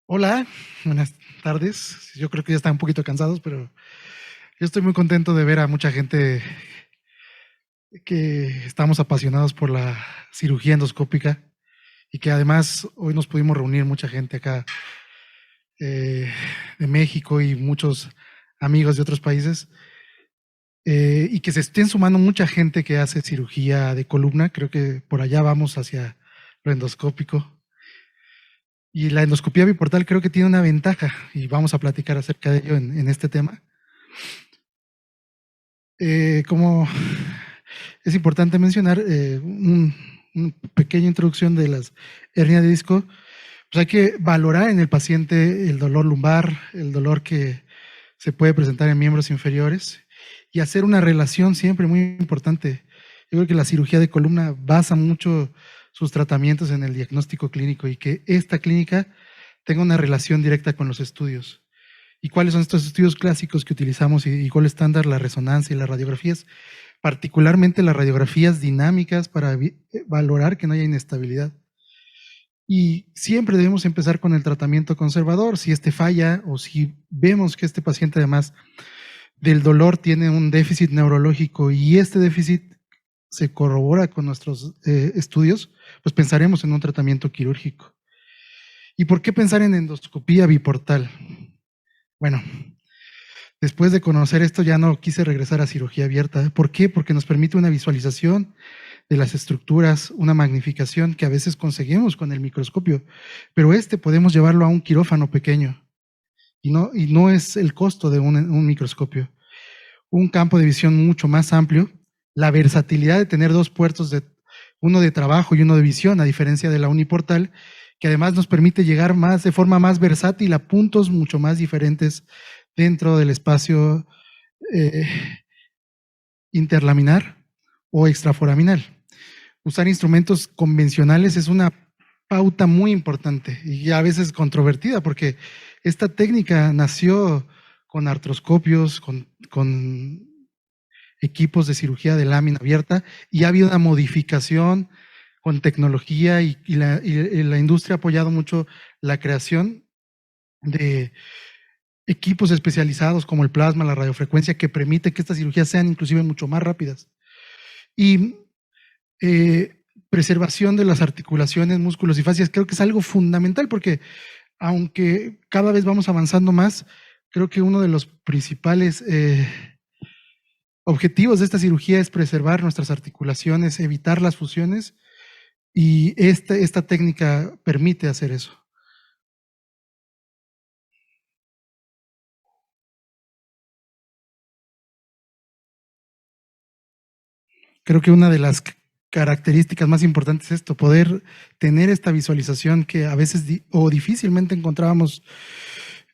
Hola, buenas tardes. Yo creo que ya están un poquito cansados, pero yo estoy muy contento de ver a mucha gente que estamos apasionados por la cirugía endoscópica y que además hoy nos pudimos reunir mucha gente acá eh, de México y muchos amigos de otros países y que se estén sumando mucha gente que hace cirugía de columna. Creo que por allá vamos hacia lo endoscópico. Y la endoscopía biportal creo que tiene una ventaja y vamos a platicar acerca de ello en este tema. Como es importante mencionar, una pequeña introducción de las hernias de disco, pues hay que valorar en el paciente el dolor lumbar, el dolor que se puede presentar en miembros inferiores y hacer una relación siempre muy importante. Yo creo que la cirugía de columna basa mucho sus tratamientos en el diagnóstico clínico y que esta clínica tenga una relación directa con los estudios. ¿Y cuáles son estos estudios clásicos que utilizamos y cuál estándar? La resonancia y las radiografías, particularmente las radiografías dinámicas para valorar que no haya inestabilidad. Y siempre debemos empezar con el tratamiento conservador. Si este falla o si vemos que este paciente además del dolor tiene un déficit neurológico y este déficit se corrobora con nuestros estudios, pues pensaremos en un tratamiento quirúrgico. ¿Y por qué pensar en endoscopía biportal? Bueno, después de conocer esto ya no quise regresar a cirugía abierta. ¿Por qué? Porque nos permite una visualización de las estructuras, una magnificación que a veces conseguimos con el microscopio, pero podemos llevarlo a un quirófano pequeño y no es el costo de un microscopio. Un campo de visión mucho más amplio, la versatilidad de tener dos puertos, uno de trabajo y uno de visión, a diferencia de la uniportal, que además nos permite llegar de forma más versátil a puntos mucho más diferentes dentro del espacio eh, interlaminar o extraforaminal. Usar instrumentos convencionales es una pauta muy importante y a veces controvertida porque esta técnica nació con artroscopios, con equipos de cirugía de lámina abierta y ha habido una modificación con tecnología y la industria ha apoyado mucho la creación de equipos especializados como el plasma, la radiofrecuencia, que permite que estas cirugías sean inclusive mucho más rápidas. Y preservación de las articulaciones, músculos y fascias, creo que es algo fundamental porque aunque cada vez vamos avanzando más, creo que uno de los principales objetivos de esta cirugía es preservar nuestras articulaciones, evitar las fusiones y esta técnica permite hacer eso. Creo que una de las características más importantes es esto, poder tener esta visualización que a veces o difícilmente encontrábamos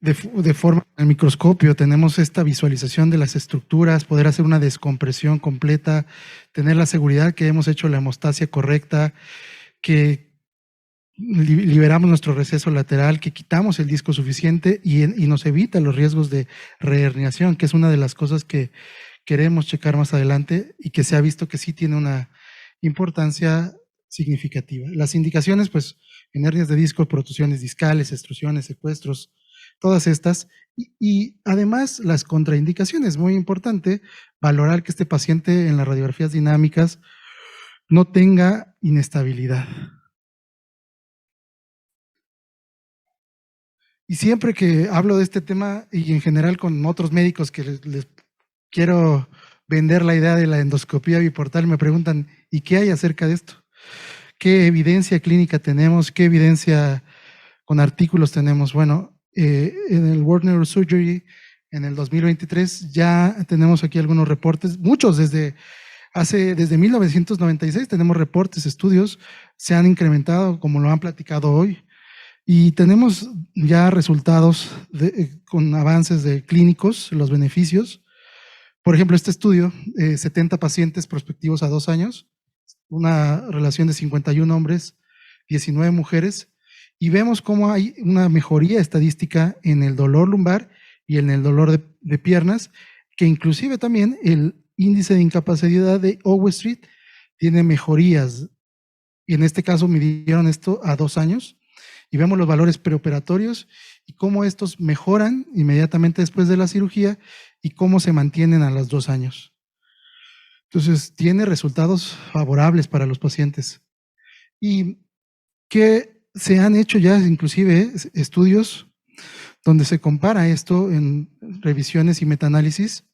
de forma en el microscopio. Tenemos esta visualización de las estructuras, poder hacer una descompresión completa, tener la seguridad que hemos hecho la hemostasia correcta, que liberamos nuestro receso lateral, que quitamos el disco suficiente y nos evita los riesgos de reherniación, que es una de las cosas que queremos checar más adelante y que se ha visto que sí tiene una importancia significativa. Las indicaciones, pues, en hernias de disco, protusiones discales, extrusiones, secuestros, todas estas. Y además, las contraindicaciones, muy importante, valorar que este paciente en las radiografías dinámicas no tenga inestabilidad. Y siempre que hablo de este tema y en general con otros médicos que les quiero vender la idea de la endoscopía biportal, me preguntan, ¿y qué hay acerca de esto? ¿Qué evidencia clínica tenemos? ¿Qué evidencia con artículos tenemos? Bueno, en el World Neurosurgery en el 2023 ya tenemos aquí algunos reportes, muchos desde 1996 tenemos reportes, estudios, se han incrementado como lo han platicado hoy. Y tenemos ya resultados con avances de clínicos, los beneficios. Por ejemplo, este estudio, 70 pacientes prospectivos a 2 años, una relación de 51 hombres, 19 mujeres, y vemos cómo hay una mejoría estadística en el dolor lumbar y en el dolor de piernas, que inclusive también el índice de incapacidad de Overstreet tiene mejorías. Y en este caso midieron esto a 2 años y vemos los valores preoperatorios y cómo estos mejoran inmediatamente después de la cirugía y cómo se mantienen a los 2 años. Entonces, tiene resultados favorables para los pacientes. Y que se han hecho ya inclusive estudios donde se compara esto en revisiones y metaanálisis.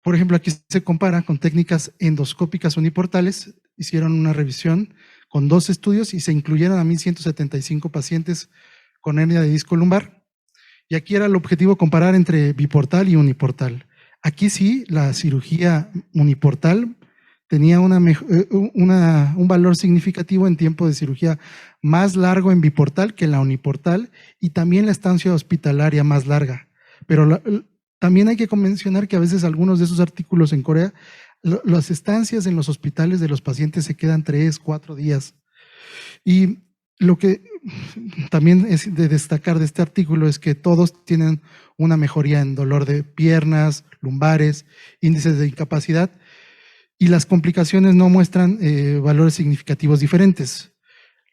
Por ejemplo, aquí se compara con técnicas endoscópicas uniportales. Hicieron una revisión con 2 estudios y se incluyeron a 1,175 pacientes con hernia de disco lumbar. Y aquí era el objetivo comparar entre biportal y uniportal. Aquí sí, la cirugía uniportal tenía un valor significativo en tiempo de cirugía más largo en biportal que en la uniportal y también la estancia hospitalaria más larga. Pero también hay que mencionar que a veces algunos de esos artículos en Corea, las estancias en los hospitales de los pacientes se quedan 3, 4 días. Y lo que también es de destacar de este artículo es que todos tienen una mejoría en dolor de piernas, lumbares, índices de incapacidad, y las complicaciones no muestran valores significativos diferentes.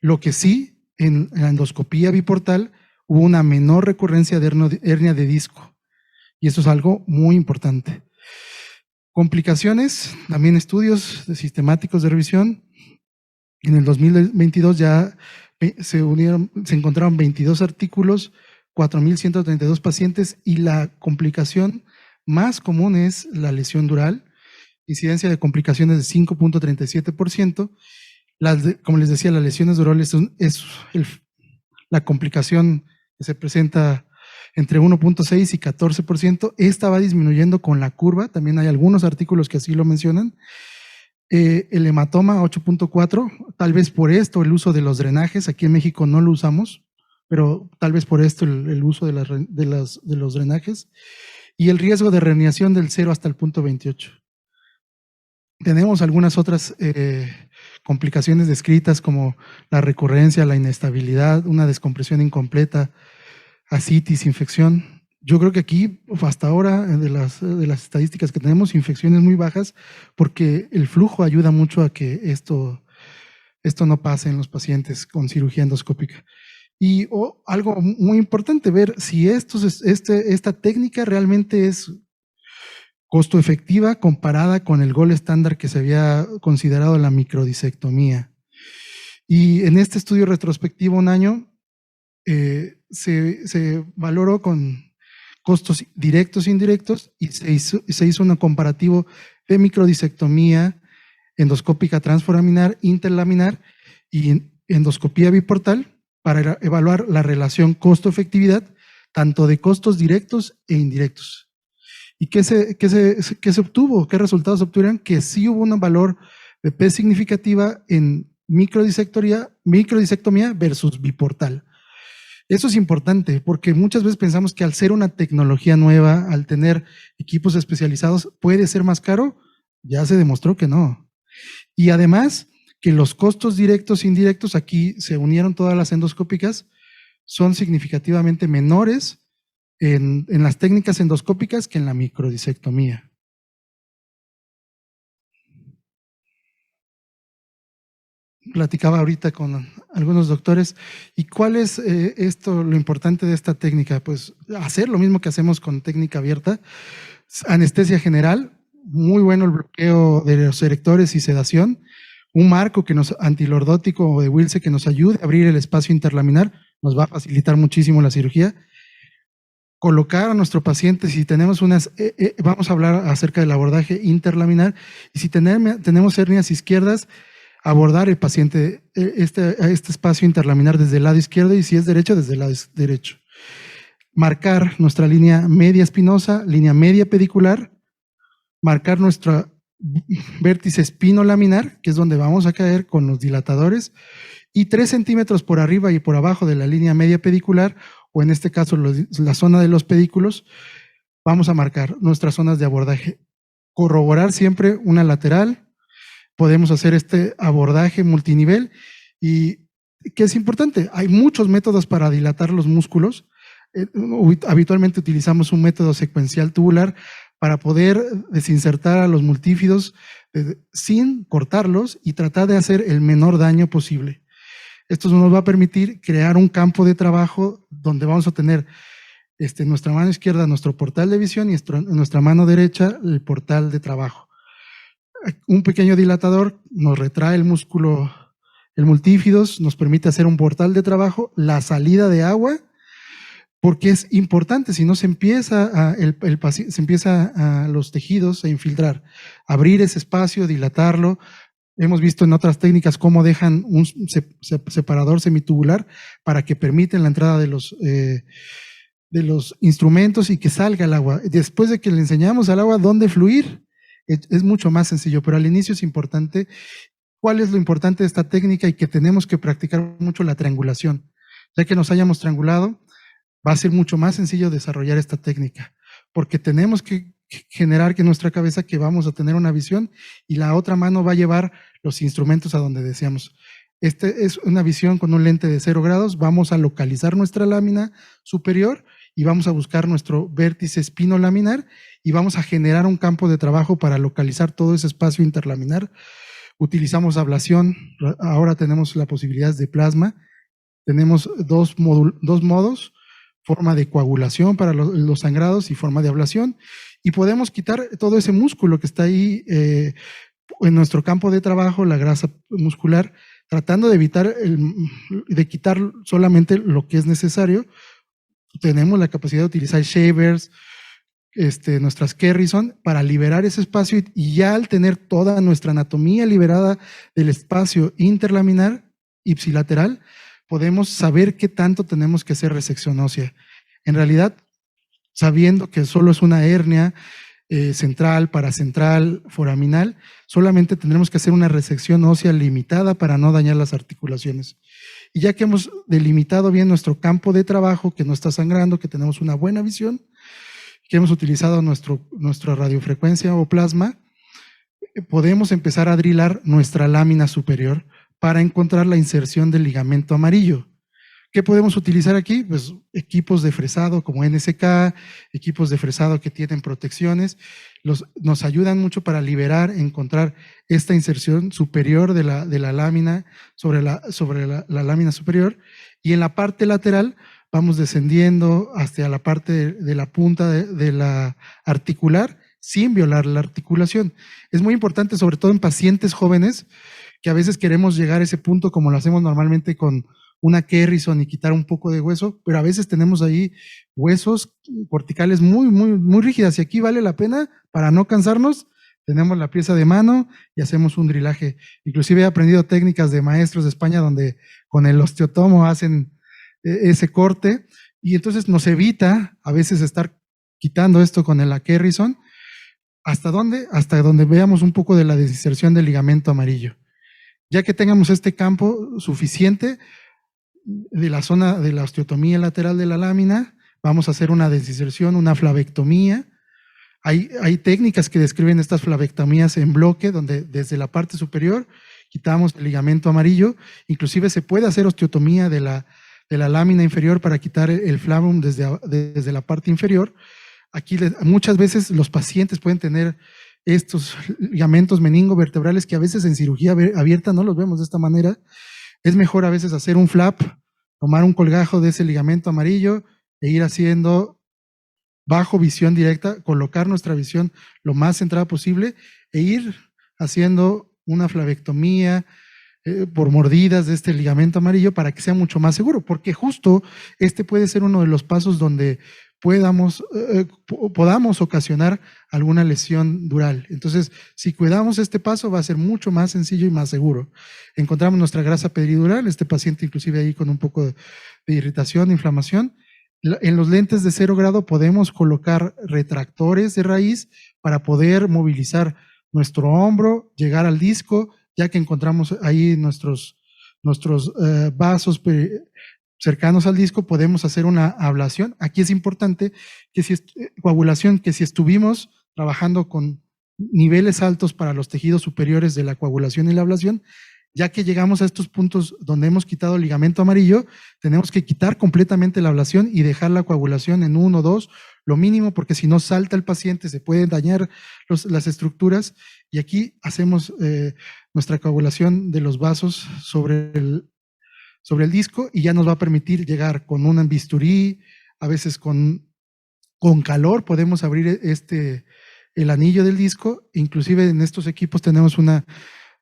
Lo que sí, en la endoscopía biportal hubo una menor recurrencia de hernia de disco, y eso es algo muy importante. Complicaciones, también estudios sistemáticos de revisión. En el 2022 ya se encontraron 22 artículos, 4,132 pacientes, y la complicación más común es la lesión dural, incidencia de complicaciones de 5,37%. Como les decía, las lesiones durales es la complicación que se presenta entre 1,6 y 14%. Esta va disminuyendo con la curva, también hay algunos artículos que así lo mencionan. El hematoma 8,4, tal vez por esto el uso de los drenajes, aquí en México no lo usamos, pero tal vez por esto el uso de los drenajes, y el riesgo de herniación del 0 hasta el 0,28. Tenemos algunas otras complicaciones descritas como la recurrencia, la inestabilidad, una descompresión incompleta, ascitis, infección. Yo creo que aquí, hasta ahora, de las estadísticas que tenemos, infecciones muy bajas, porque el flujo ayuda mucho a que esto no pase en los pacientes con cirugía endoscópica. Y algo muy importante, ver si esta técnica realmente es costo efectiva comparada con el gold estándar que se había considerado la microdisectomía. Y en este estudio retrospectivo, un año, se valoró con costos directos e indirectos y se hizo un comparativo de microdisectomía, endoscópica transforaminar, interlaminar y endoscopía biportal para evaluar la relación costo-efectividad tanto de costos directos e indirectos. ¿Y qué se obtuvo? ¿Qué resultados obtuvieron? Que sí hubo un valor de P significativa en microdisectomía versus biportal. Eso es importante porque muchas veces pensamos que al ser una tecnología nueva, al tener equipos especializados, puede ser más caro. Ya se demostró que no. Y además que los costos directos e indirectos, aquí se unieron todas las endoscópicas, son significativamente menores en las técnicas endoscópicas que en la microdisectomía. Platicaba ahorita con algunos doctores, ¿y cuál es lo importante de esta técnica? Pues hacer lo mismo que hacemos con técnica abierta, anestesia general, muy bueno el bloqueo de los erectores y sedación, un marco antilordótico o de Wilce que nos ayude a abrir el espacio interlaminar, nos va a facilitar muchísimo la cirugía. Colocar a nuestro paciente, si tenemos vamos a hablar acerca del abordaje interlaminar, y si tenemos hernias izquierdas, abordar el paciente este espacio interlaminar desde el lado izquierdo y si es derecho, desde el lado derecho. Marcar nuestra línea media espinosa, línea media pedicular, marcar nuestro vértice espinolaminar, que es donde vamos a caer con los dilatadores, y 3 centímetros por arriba y por abajo de la línea media pedicular, o en este caso la zona de los pedículos, vamos a marcar nuestras zonas de abordaje. Corroborar siempre una lateral. Podemos hacer este abordaje multinivel y que es importante, hay muchos métodos para dilatar los músculos. Habitualmente utilizamos un método secuencial tubular para poder desinsertar a los multífidos sin cortarlos y tratar de hacer el menor daño posible. Esto nos va a permitir crear un campo de trabajo donde vamos a tener nuestra mano izquierda nuestro portal de visión y nuestra mano derecha el portal de trabajo. Un pequeño dilatador nos retrae el músculo, el multífidos, nos permite hacer un portal de trabajo, la salida de agua, porque es importante, si no se empieza a los tejidos a infiltrar, abrir ese espacio, dilatarlo. Hemos visto en otras técnicas cómo dejan un separador semitubular para que permiten la entrada de los instrumentos y que salga el agua. Después de que le enseñamos al agua dónde fluir, es mucho más sencillo, pero al inicio es importante. ¿Cuál es lo importante de esta técnica? Y que tenemos que practicar mucho la triangulación. Ya que nos hayamos triangulado, va a ser mucho más sencillo desarrollar esta técnica, porque tenemos que generar que en nuestra cabeza que vamos a tener una visión y la otra mano va a llevar los instrumentos a donde deseamos. Es una visión con un lente de 0 grados, vamos a localizar nuestra lámina superior y vamos a buscar nuestro vértice espinolaminar y vamos a generar un campo de trabajo para localizar todo ese espacio interlaminar. Utilizamos ablación, ahora tenemos la posibilidad de plasma, tenemos dos modos, forma de coagulación para los sangrados y forma de ablación, y podemos quitar todo ese músculo que está ahí en nuestro campo de trabajo, la grasa muscular, tratando de evitar, de quitar solamente lo que es necesario. Tenemos la capacidad de utilizar shavers, nuestras Kerrison para liberar ese espacio y ya al tener toda nuestra anatomía liberada del espacio interlaminar ipsilateral, podemos saber qué tanto tenemos que hacer resección ósea. En realidad, sabiendo que solo es una hernia central, paracentral, foraminal, solamente tendremos que hacer una resección ósea limitada para no dañar las articulaciones. Y ya que hemos delimitado bien nuestro campo de trabajo, que no está sangrando, que tenemos una buena visión, que hemos utilizado nuestra radiofrecuencia o plasma, podemos empezar a drilar nuestra lámina superior para encontrar la inserción del ligamento amarillo. ¿Qué podemos utilizar aquí? Pues equipos de fresado como NSK, equipos de fresado que tienen protecciones, nos ayudan mucho para liberar, encontrar esta inserción superior de la lámina sobre la lámina superior, y en la parte lateral vamos descendiendo hasta la parte de la punta de la articular sin violar la articulación. Es muy importante, sobre todo en pacientes jóvenes, que a veces queremos llegar a ese punto como lo hacemos normalmente con una Kerrison y quitar un poco de hueso, pero a veces tenemos ahí huesos corticales muy rígidas, y aquí vale la pena, para no cansarnos, tenemos la pieza de mano y hacemos un drilaje. Inclusive he aprendido técnicas de maestros de España donde con el osteotomo hacen ese corte, y entonces nos evita a veces estar quitando esto con la Kerrison. ¿Hasta dónde? Hasta donde veamos un poco de la desinserción del ligamento amarillo. Ya que tengamos este campo suficiente de la zona de la osteotomía lateral de la lámina, vamos a hacer una desinserción, una flavectomía. Hay técnicas que describen estas flavectomías en bloque, donde desde la parte superior quitamos el ligamento amarillo. Inclusive se puede hacer osteotomía de la lámina inferior para quitar el flavum desde la parte inferior. Aquí muchas veces los pacientes pueden tener estos ligamentos meningovertebrales que a veces en cirugía abierta no los vemos de esta manera. Es mejor a veces hacer un flap, tomar un colgajo de ese ligamento amarillo e ir haciendo bajo visión directa, colocar nuestra visión lo más centrada posible e ir haciendo una flavectomía por mordidas de este ligamento amarillo para que sea mucho más seguro, porque justo puede ser uno de los pasos donde podamos ocasionar alguna lesión dural. Entonces, si cuidamos este paso, va a ser mucho más sencillo y más seguro. Encontramos nuestra grasa peridural, este paciente inclusive ahí con un poco de irritación, inflamación. En los lentes de 0 grado podemos colocar retractores de raíz para poder movilizar nuestro hombro, llegar al disco, ya que encontramos ahí nuestros vasos cercanos al disco, podemos hacer una ablación. Aquí es importante que coagulación, que si estuvimos trabajando con niveles altos para los tejidos superiores de la coagulación y la ablación, ya que llegamos a estos puntos donde hemos quitado el ligamento amarillo, tenemos que quitar completamente la ablación y dejar la coagulación en 1 o 2, lo mínimo, porque si no salta el paciente, se pueden dañar las estructuras, y aquí hacemos nuestra coagulación de los vasos sobre sobre el disco y ya nos va a permitir llegar con un bisturí, a veces con calor podemos abrir el anillo del disco. Inclusive en estos equipos tenemos una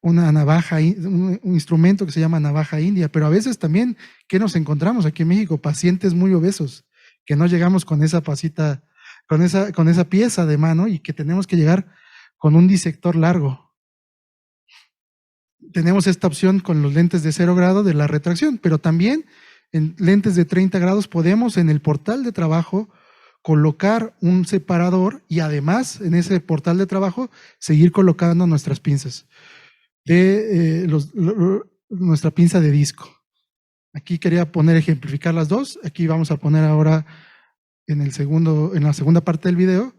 navaja, un instrumento que se llama navaja india, pero a veces también, ¿qué nos encontramos aquí en México? Pacientes muy obesos, que no llegamos con esa pasita, con esa pieza de mano y que tenemos que llegar con un disector largo. Tenemos esta opción con los lentes de 0 grado de la retracción, pero también en lentes de 30 grados podemos en el portal de trabajo colocar un separador y además en ese portal de trabajo seguir colocando nuestras pinzas de nuestra pinza de disco. Aquí quería ejemplificar las dos. Aquí vamos a poner ahora en la segunda parte del video.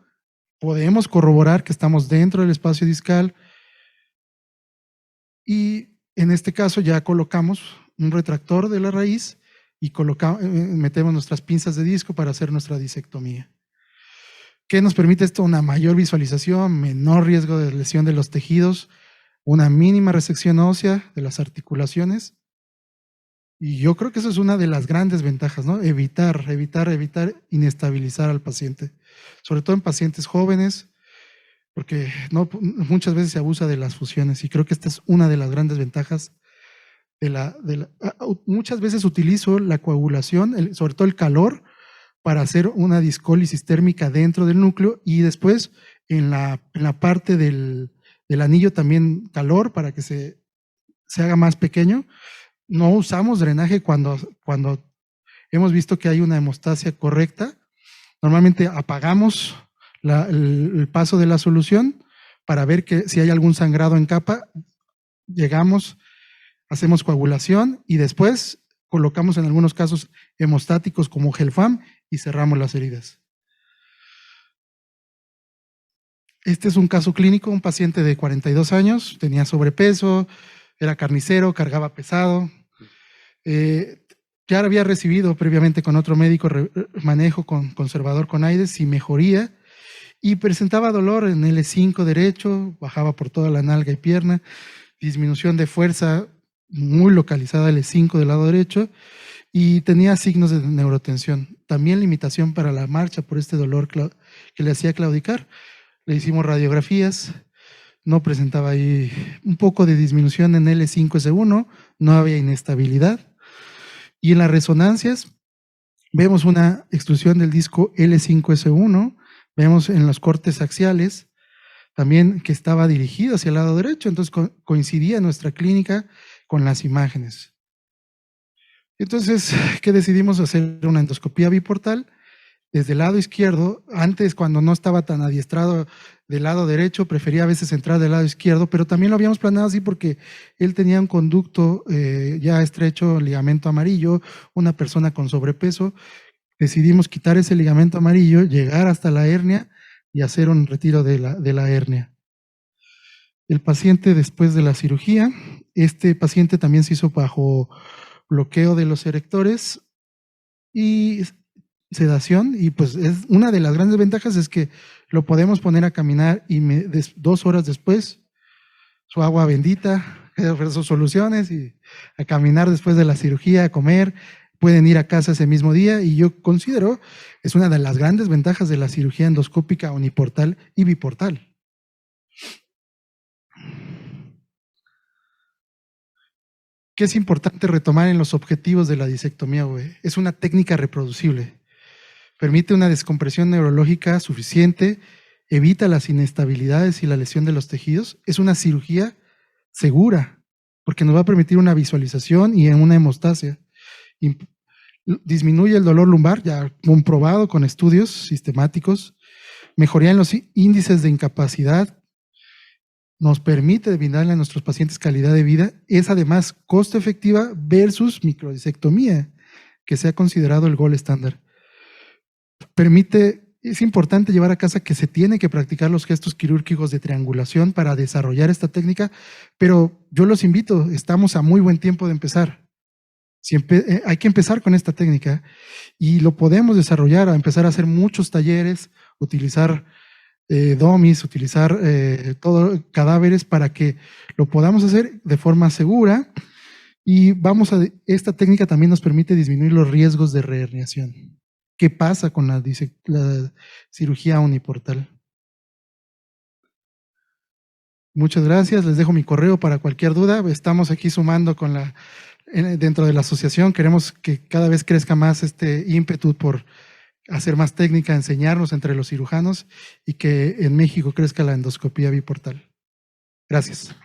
Podemos corroborar que estamos dentro del espacio discal y en este caso ya colocamos un retractor de la raíz y metemos nuestras pinzas de disco para hacer nuestra disectomía. ¿Qué nos permite esto? Una mayor visualización, menor riesgo de lesión de los tejidos, una mínima resección ósea de las articulaciones. Y yo creo que eso es una de las grandes ventajas, ¿no? Evitar inestabilizar al paciente, sobre todo en pacientes jóvenes, porque muchas veces se abusa de las fusiones y creo que esta es una de las grandes ventajas muchas veces utilizo la coagulación, sobre todo el calor, para hacer una discólisis térmica dentro del núcleo y después en la parte del anillo también calor para que se haga más pequeño. No usamos drenaje cuando hemos visto que hay una hemostasia correcta. Normalmente apagamos el paso de la solución para ver si hay algún sangrado en capa. Llegamos, hacemos coagulación y después colocamos en algunos casos hemostáticos como Gelfam y cerramos las heridas. Este es un caso clínico, un paciente de 42 años, tenía sobrepeso, era carnicero, cargaba pesado. Ya había recibido previamente con otro médico manejo con conservador con AIDS y mejoría, y presentaba dolor en L5 derecho, bajaba por toda la nalga y pierna, disminución de fuerza muy localizada L5 del lado derecho, y tenía signos de neurotensión. También limitación para la marcha por este dolor que le hacía claudicar. Le hicimos radiografías, no presentaba ahí un poco de disminución en L5S1, no había inestabilidad. Y en las resonancias vemos una extrusión del disco L5S1, vemos en los cortes axiales también que estaba dirigido hacia el lado derecho, entonces coincidía nuestra clínica con las imágenes. Entonces, ¿qué decidimos? Hacer una endoscopía biportal desde el lado izquierdo. Antes, cuando no estaba tan adiestrado del lado derecho, prefería a veces entrar del lado izquierdo, pero también lo habíamos planeado así porque él tenía un conducto ya estrecho, ligamento amarillo, una persona con sobrepeso. Decidimos quitar ese ligamento amarillo, llegar hasta la hernia y hacer un retiro de la hernia. El paciente después de la cirugía, este paciente también se hizo bajo bloqueo de los erectores y sedación, y pues es una de las grandes ventajas es que lo podemos poner a caminar y 2 horas después su agua bendita, sus soluciones y a caminar después de la cirugía, a comer, pueden ir a casa ese mismo día, y yo considero es una de las grandes ventajas de la cirugía endoscópica uniportal y biportal. ¿Qué es importante retomar en los objetivos de la disectomía, güey? Es una técnica reproducible. Permite una descompresión neurológica suficiente, evita las inestabilidades y la lesión de los tejidos. Es una cirugía segura, porque nos va a permitir una visualización y una hemostasia. Disminuye el dolor lumbar, ya comprobado con estudios sistemáticos. Mejoría en los índices de incapacidad. Nos permite brindarle a nuestros pacientes calidad de vida. Es además costo efectiva versus microdisectomía, que se ha considerado el gold estándar. Es importante llevar a casa que se tiene que practicar los gestos quirúrgicos de triangulación para desarrollar esta técnica, pero yo los invito, estamos a muy buen tiempo de empezar. Hay que empezar con esta técnica y lo podemos desarrollar, a empezar a hacer muchos talleres, utilizar dummies, utilizar cadáveres para que lo podamos hacer de forma segura Y esta técnica también nos permite disminuir los riesgos de reherniación. ¿Qué pasa con la cirugía uniportal? Muchas gracias, les dejo mi correo para cualquier duda. Estamos aquí sumando dentro de la asociación. Queremos que cada vez crezca más este ímpetu por hacer más técnica, enseñarnos entre los cirujanos y que en México crezca la endoscopía biportal. Gracias.